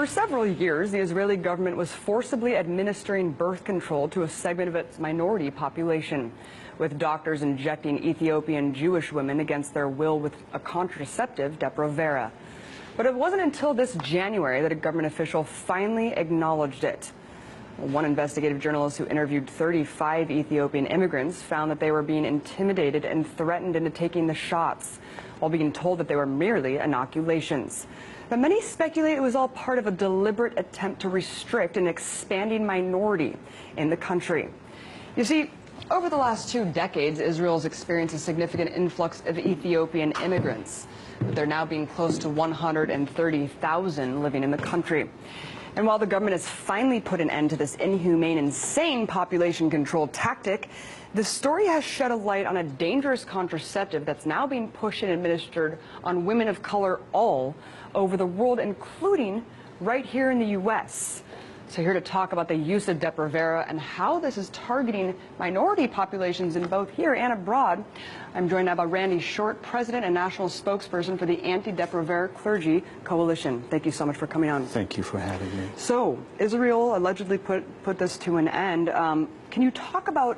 For several years, the Israeli government was forcibly administering birth control to a segment of its minority population, with doctors injecting Ethiopian Jewish women against their will with a contraceptive, Depo-Provera. But it wasn't until this January that a government official finally acknowledged it. One investigative journalist who interviewed 35 Ethiopian immigrants found that they were being intimidated and threatened into taking the shots, while being told that they were merely inoculations. But many speculate it was all part of a deliberate attempt to restrict an expanding minority in the country. You see, over the last 2 decades, Israel's experienced a significant influx of Ethiopian immigrants. But there now being close to 130,000 living in the country. And while the government has finally put an end to this inhumane, insane population control tactic, the story has shed a light on a dangerous contraceptive that's now being pushed and administered on women of color all over the world, including right here in the U.S. So here to talk about the use of Depo-Provera and how this is targeting minority populations in both here and abroad, I'm joined now by Randy Short, President and National Spokesperson for the Anti-Depo-Provera Clergy Coalition. Thank you so much for coming on. Thank you for having me. So, Israel allegedly put this to an end. Can you talk about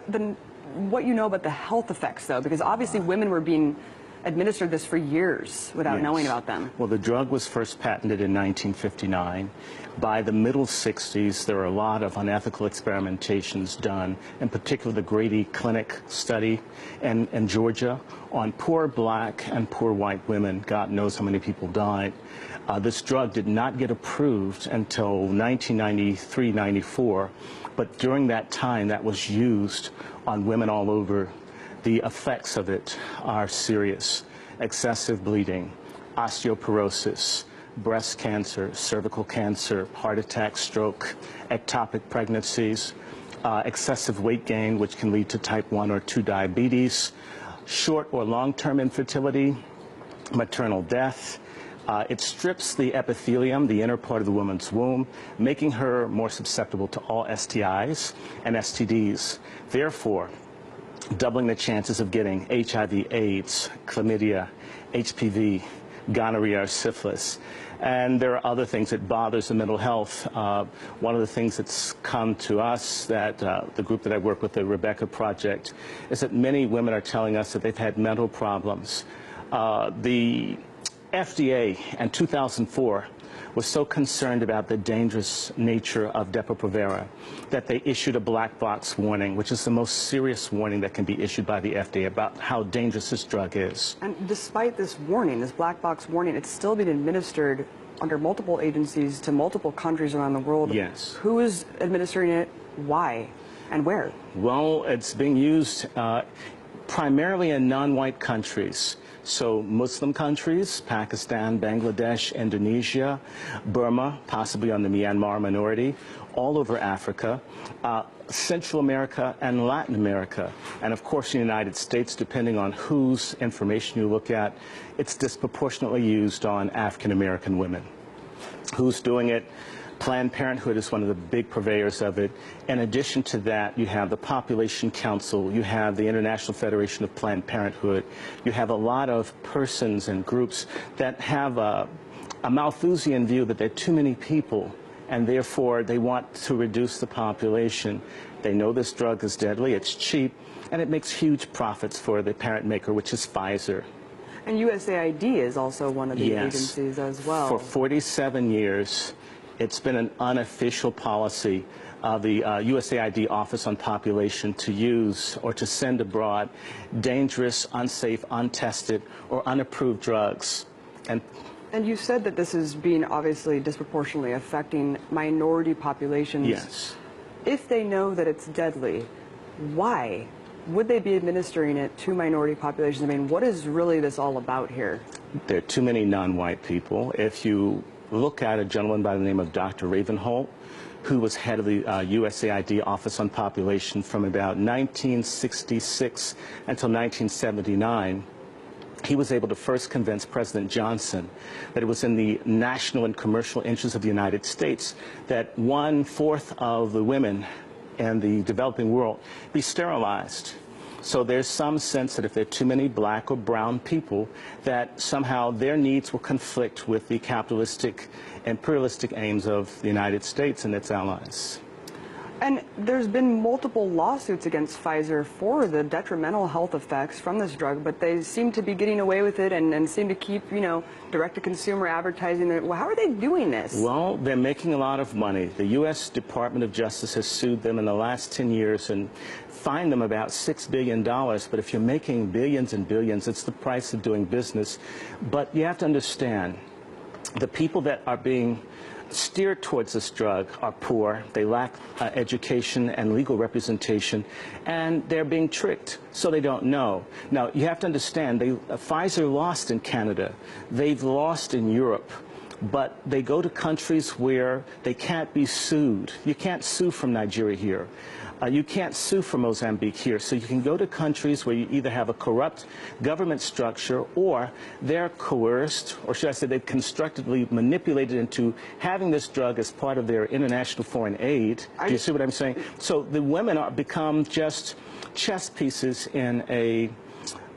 what you know about the health effects, though? Because obviously women were being administered this for years without knowing about them. Well, the drug was first patented in 1959. By the middle 60s, there were a lot of unethical experimentations done, in particular the Grady Clinic study in Georgia on poor black and poor white women. God knows how many people died. This drug did not get approved until 1993-94, but during that time that was used on women all over. The effects of it are serious: excessive bleeding, osteoporosis, breast cancer, cervical cancer, heart attack, stroke, ectopic pregnancies, excessive weight gain, which can lead to type 1 or 2 diabetes, short or long-term infertility, maternal death. It strips the epithelium, the inner part of the woman's womb, making her more susceptible to all STIs and STDs. Therefore, doubling the chances of getting HIV/AIDS, chlamydia, HPV, gonorrhea, or syphilis. And there are other things that bothers the mental health. One of the things that's come to us, that the group that I work with, the Rebecca Project, is that many women are telling us that they've had mental problems. The FDA in 2004 was so concerned about the dangerous nature of Depo-Provera that they issued a black box warning, which is the most serious warning that can be issued by the FDA about how dangerous this drug is. And despite this warning, this black box warning, it's still being administered under multiple agencies to multiple countries around the world. Yes. Who is administering it, why, and where? Well, it's being used primarily in non-white countries. So Muslim countries, Pakistan, Bangladesh, Indonesia, Burma, possibly on the Myanmar minority, all over Africa, Central America and Latin America, and of course in the United States, depending on whose information you look at, it's disproportionately used on African American women. Who's doing it? Planned Parenthood is one of the big purveyors of it. In addition to that, you have the Population Council, you have the International Federation of Planned Parenthood, you have a lot of persons and groups that have a Malthusian view that there are too many people, and therefore they want to reduce the population. They know this drug is deadly, it's cheap, and it makes huge profits for the parent maker, which is Pfizer. And USAID is also one of the agencies as well. For 47 years, it's been an unofficial policy of the USAID Office on Population to use or to send abroad dangerous, unsafe, untested, or unapproved drugs. And you said that this is being obviously disproportionately affecting minority populations. yes. If they know that it's deadly, why would they be administering it to minority populations? I mean, what is really this all about here? There are too many non-white people. If you look at a gentleman by the name of Dr. Ravenholt, who was head of the USAID Office on Population from about 1966 until 1979, he was able to first convince President Johnson that it was in the national and commercial interests of the United States that 1/4 of the women in the developing world be sterilized. So there's some sense that if there are too many black or brown people, that somehow their needs will conflict with the capitalistic, imperialistic aims of the United States and its allies. And there's been multiple lawsuits against Pfizer for the detrimental health effects from this drug, but they seem to be getting away with it and seem to keep, direct-to-consumer advertising. Well, how are they doing this? Well, they're making a lot of money. The U.S. Department of Justice has sued them in the last 10 years and fined them about $6 billion. But if you're making billions and billions, it's the price of doing business. But you have to understand, the people that are being steered towards this drug are poor, they lack education and legal representation, and they're being tricked, so they don't know. Now, you have to understand, Pfizer lost in Canada, they've lost in Europe, but they go to countries where they can't be sued. You can't sue from Nigeria here. You can't sue from Mozambique here. So you can go to countries where you either have a corrupt government structure or they're coerced, or should I say they've constructively manipulated into having this drug as part of their international foreign aid. Do you see what I'm saying? So the women become just chess pieces in a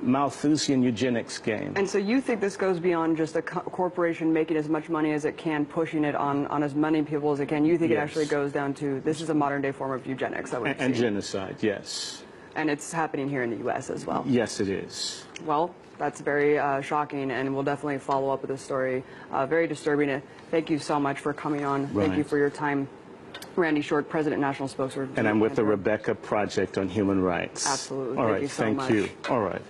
Malthusian eugenics game. And so you think this goes beyond just a corporation making as much money as it can, pushing it on as many people as it can. You think it actually goes down to, this is a modern-day form of eugenics. And genocide, yes. And it's happening here in the U.S. as well. Yes, it is. Well, that's very shocking, and we'll definitely follow up with this story. Very disturbing. Thank you so much for coming on. Right. Thank you for your time. Randy Short, President, National Spokesperson. And I'm with the Rebecca Project on Human Rights. Absolutely. All right, thank you so much. thank you. All right.